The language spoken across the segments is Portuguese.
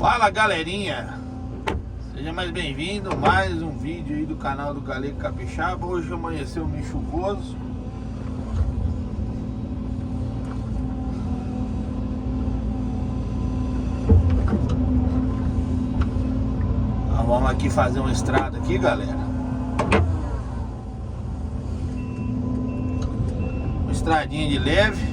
Fala galerinha, seja mais bem-vindo, mais um vídeo aí do canal do Galego Capixaba. Hoje amanheceu meio chuvoso. Então, vamos aqui fazer uma estrada aqui, galera. Uma estradinha de leve.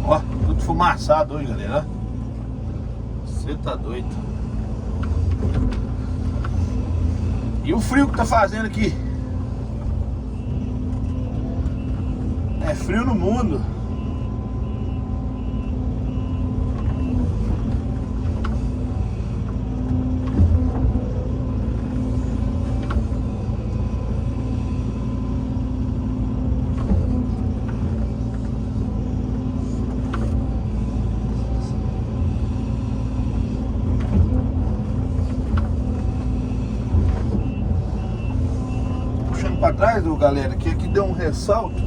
Ó, tudo fumaçado hoje, galera. Você tá doido. E o frio que tá fazendo aqui? É frio no mundo. Pra trás, galera, que aqui deu um ressalto.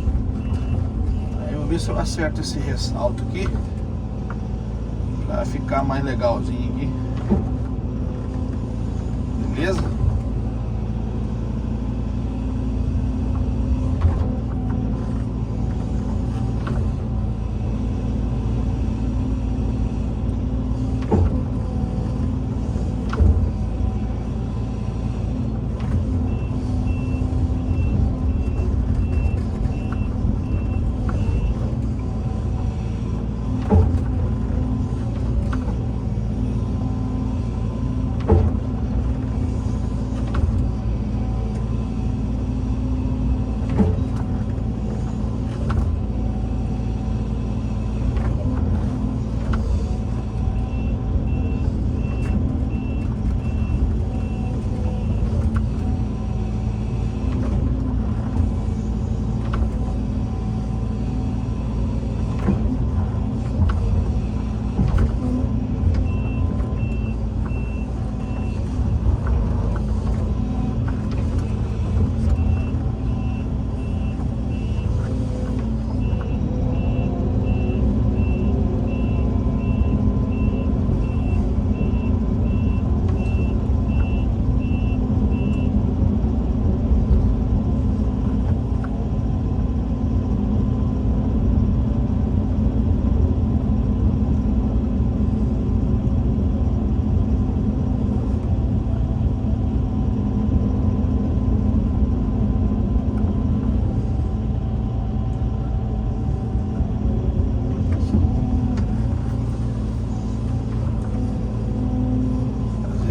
Aí eu vou ver se eu acerto esse ressalto aqui pra ficar mais legalzinho aqui. Beleza?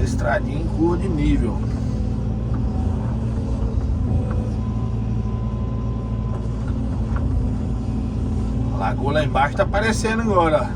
Estradinha em curva de nível. A lagoa lá embaixo tá aparecendo agora.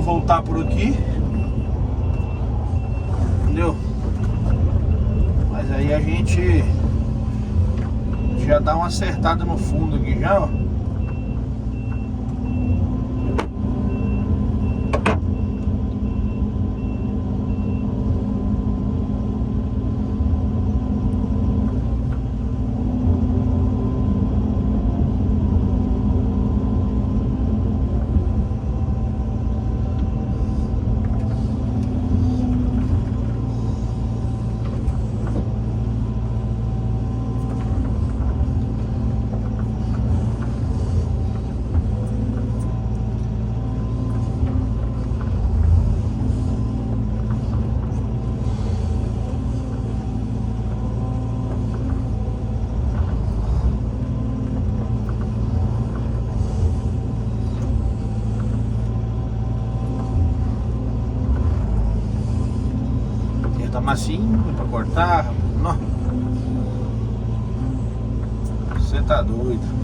vamos voltar por aqui. Entendeu? Mas aí a gente já dá uma acertada no fundo aqui já, ó. Tá macinho pra cortar. Não. Você tá doido.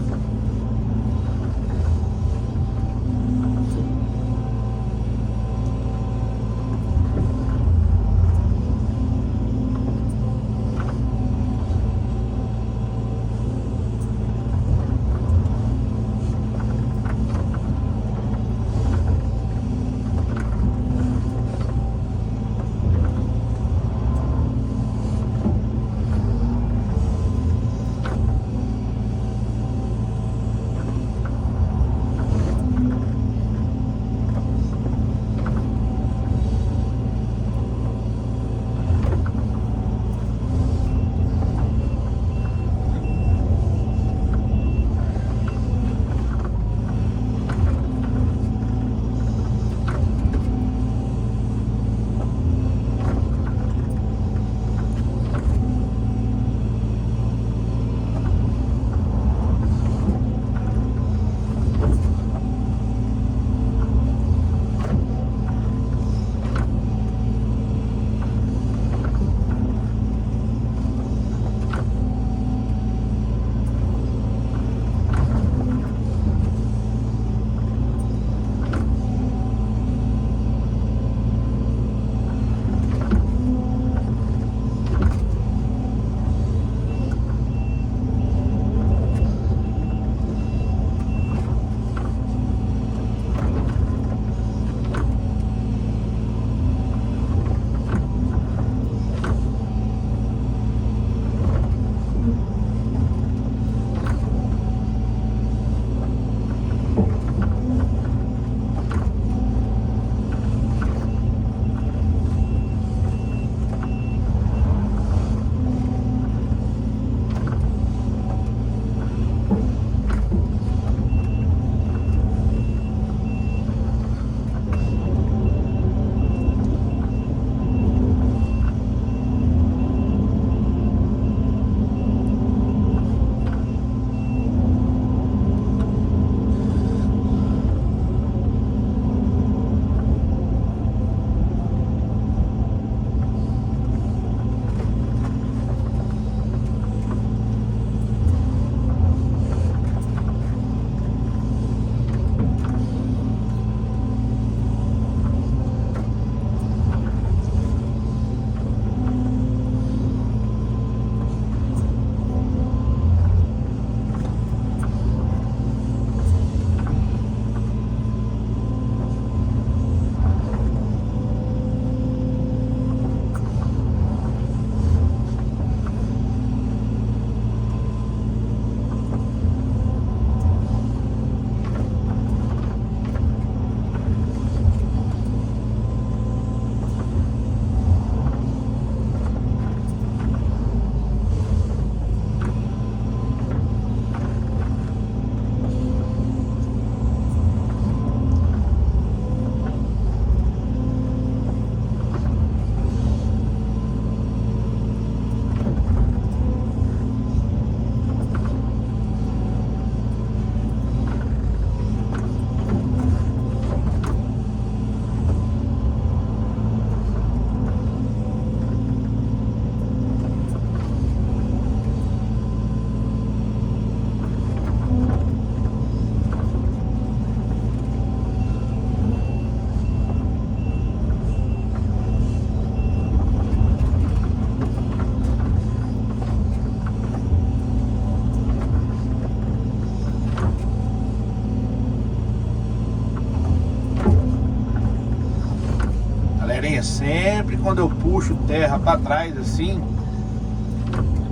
quando eu puxo terra pra trás assim,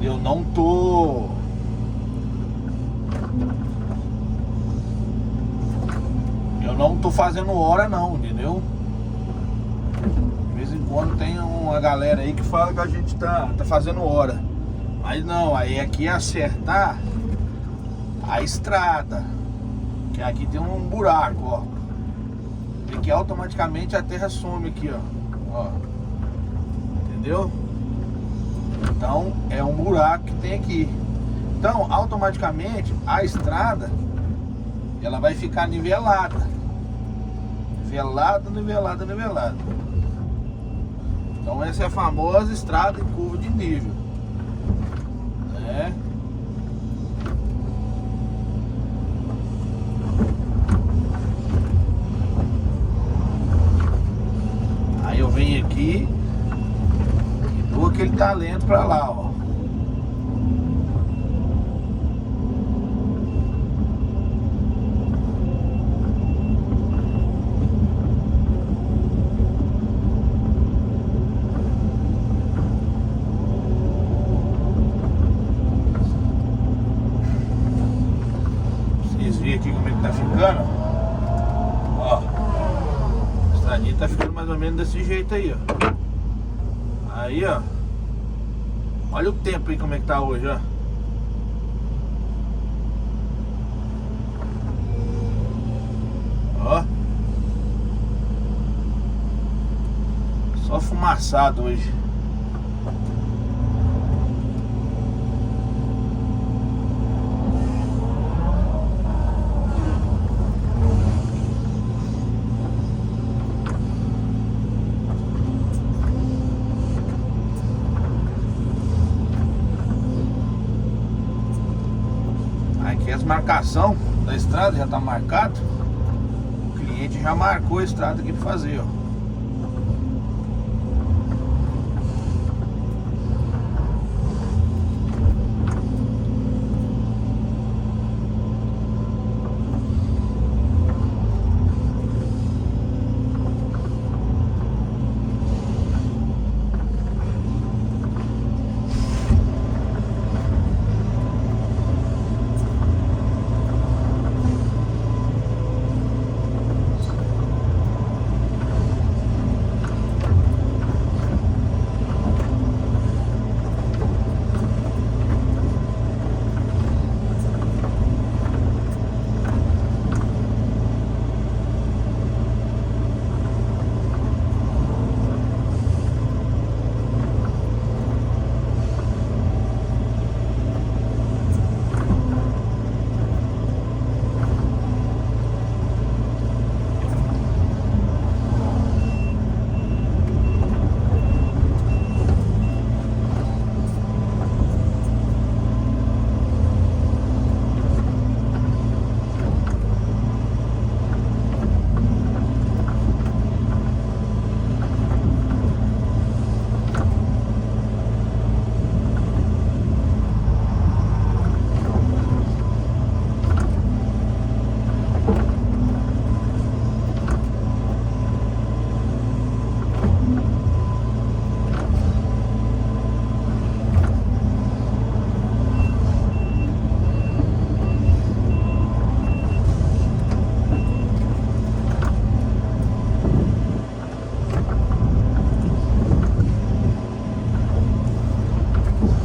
eu não tô fazendo hora não, entendeu? De vez em quando tem uma galera aí que fala que a gente tá fazendo hora, mas não, aí aqui é acertar a estrada, que aqui tem um buraco, ó, e que automaticamente a terra some aqui, ó, entendeu? Então é um buraco que tem aqui, então automaticamente a estrada ela vai ficar nivelada. Nivelada. Então essa é a famosa estrada em curva de nível, né? Aí eu venho aqui e dou aquele talento pra lá, ó. Aqui como é que tá ficando, ó, a estradinha tá ficando mais ou menos desse jeito aí, ó. Aí, ó, olha o tempo aí como é que tá hoje, ó. Ó, só fumaçado hoje. Aqui as marcação da estrada já tá marcado. O cliente já marcou a estrada aqui para fazer, ó.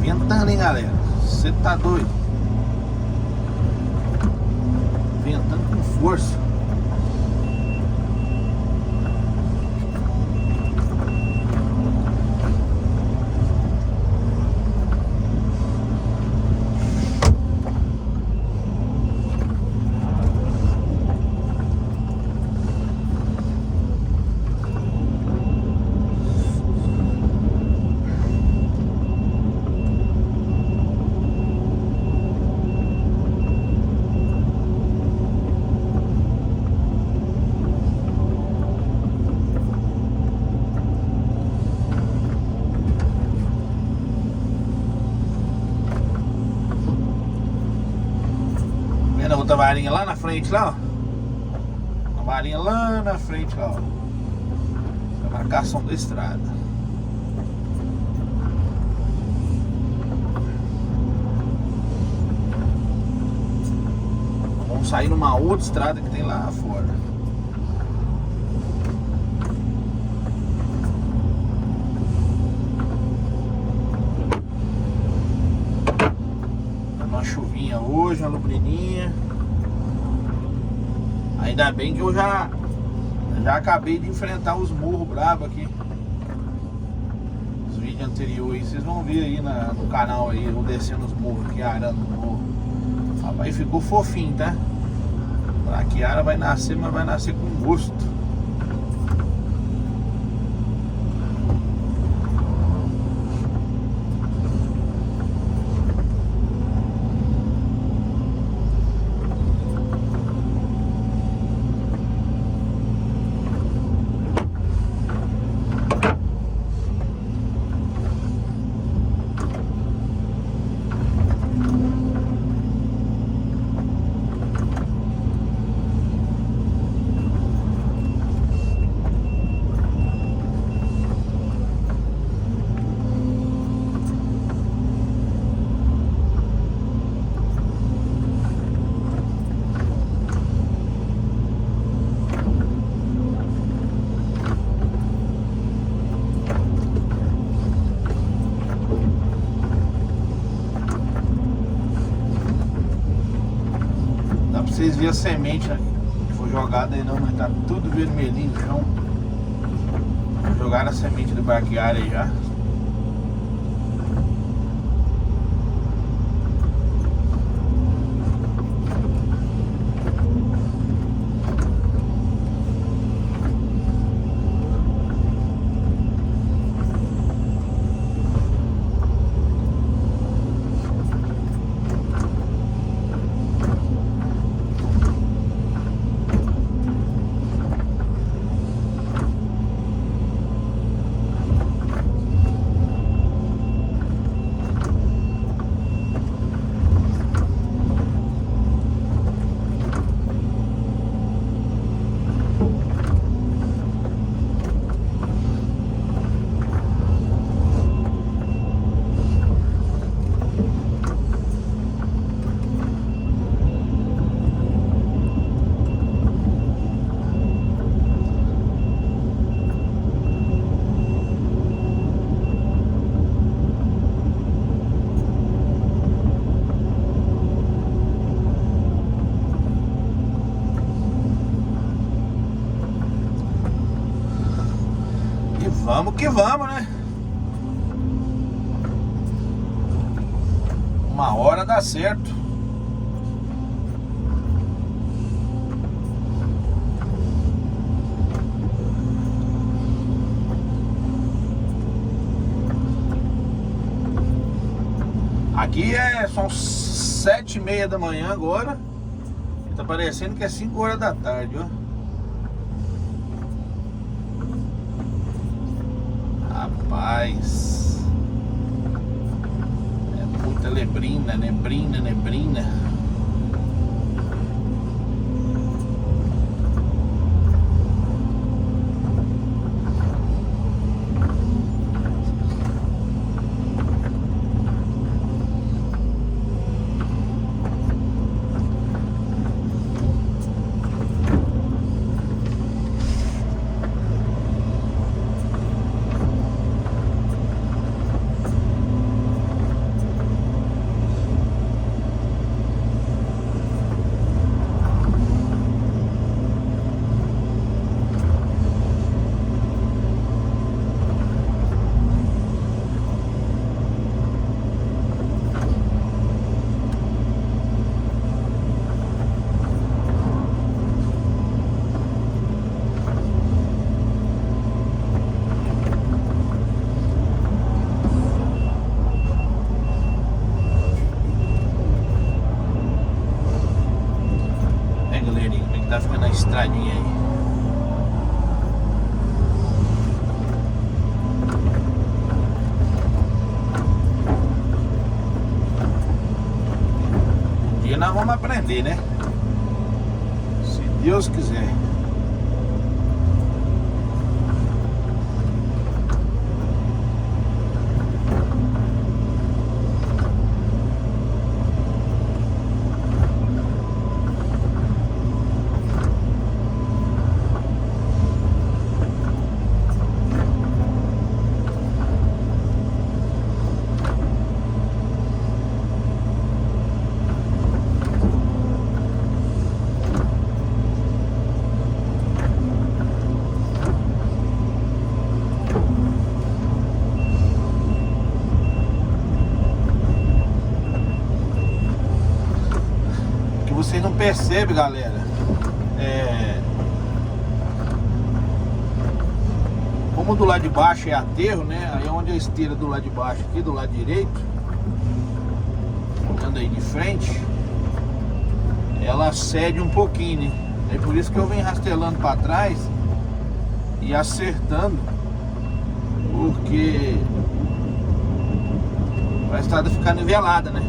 Ventando, hein, galera? Você tá doido? Ventando com força. Vendo a outra varinha lá na frente, lá, ó. A varinha lá na frente, lá, ó. A marcação da estrada. sair numa outra estrada que tem lá fora. Uma chuvinha hoje, uma lubrininha. Ainda bem que eu já acabei de enfrentar os morros bravos aqui. Os vídeos anteriores vocês vão ver aí no canal aí, eu descendo os morros aqui, arando o morro. Rapaz, ficou fofinho, tá? Braquiara vai nascer, mas vai nascer com gosto. Vocês viram a semente, né, que foi jogada aí não, mas tá tudo vermelhinho no chão. Jogaram a semente do braquiária aí já. Vamos que vamos, né? Uma hora dá certo. Aqui são 7h30 da manhã agora. Tá parecendo que é 5 horas da tarde, ó. Rapaz, é muita neblina, neblina, neblina. Tá ficando a estradinha aí. Um dia nós vamos aprender, né? Se Deus quiser. percebe, galera, como do lado de baixo é aterro, né? Aí onde a esteira do lado de baixo, aqui do lado direito, olhando aí de frente, ela cede um pouquinho, né? É por isso que eu venho rastelando para trás e acertando, porque a estrada ficar nivelada, né?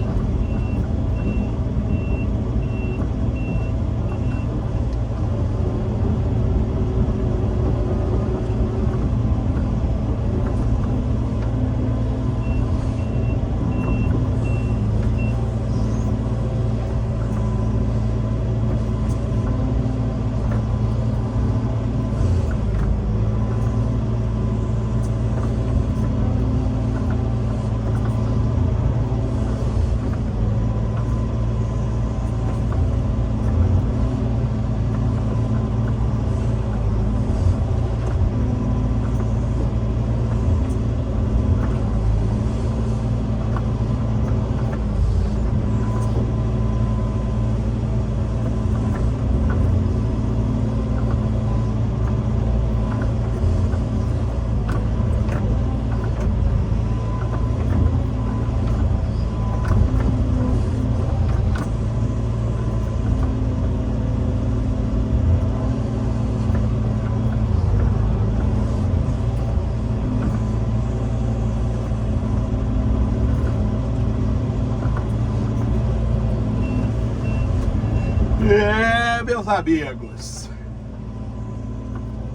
Meus amigos,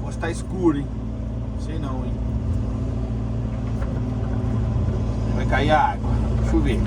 hoje tá escuro, hein? Sei não, hein? Vai cair a água, deixa eu ver.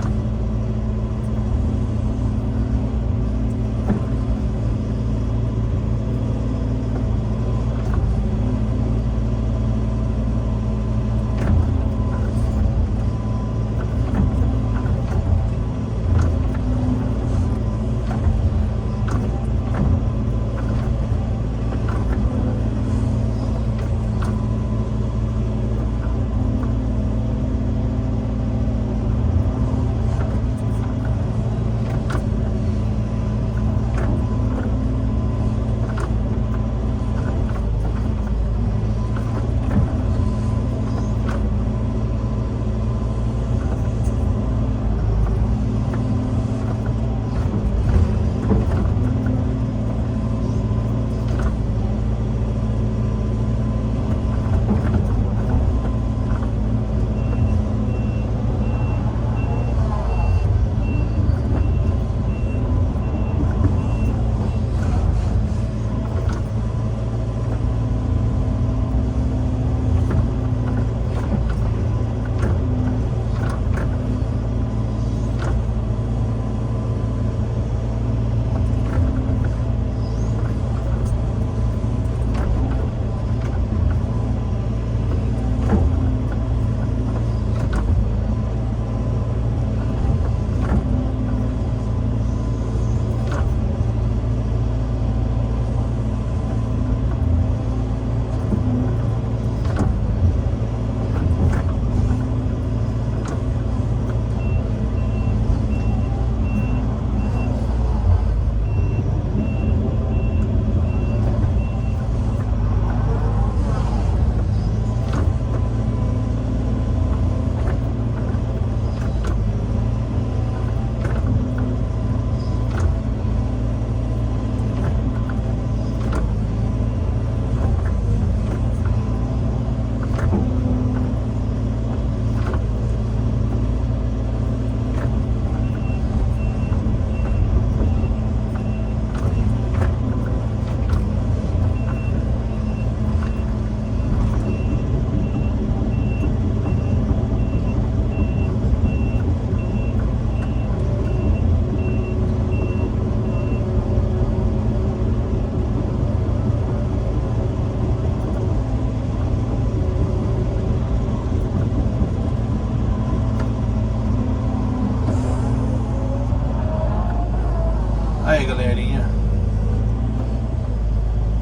Aí, galerinha,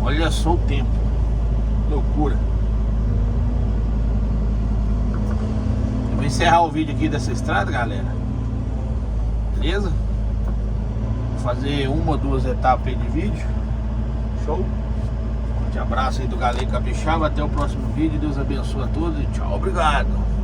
olha só o tempo, loucura. Eu vou encerrar o vídeo aqui dessa estrada, galera, beleza? Vou fazer uma ou duas etapas aí de vídeo. Show? Forte abraço aí do Galego Capixaba. Até o próximo vídeo. Deus abençoe a todos e tchau. Obrigado.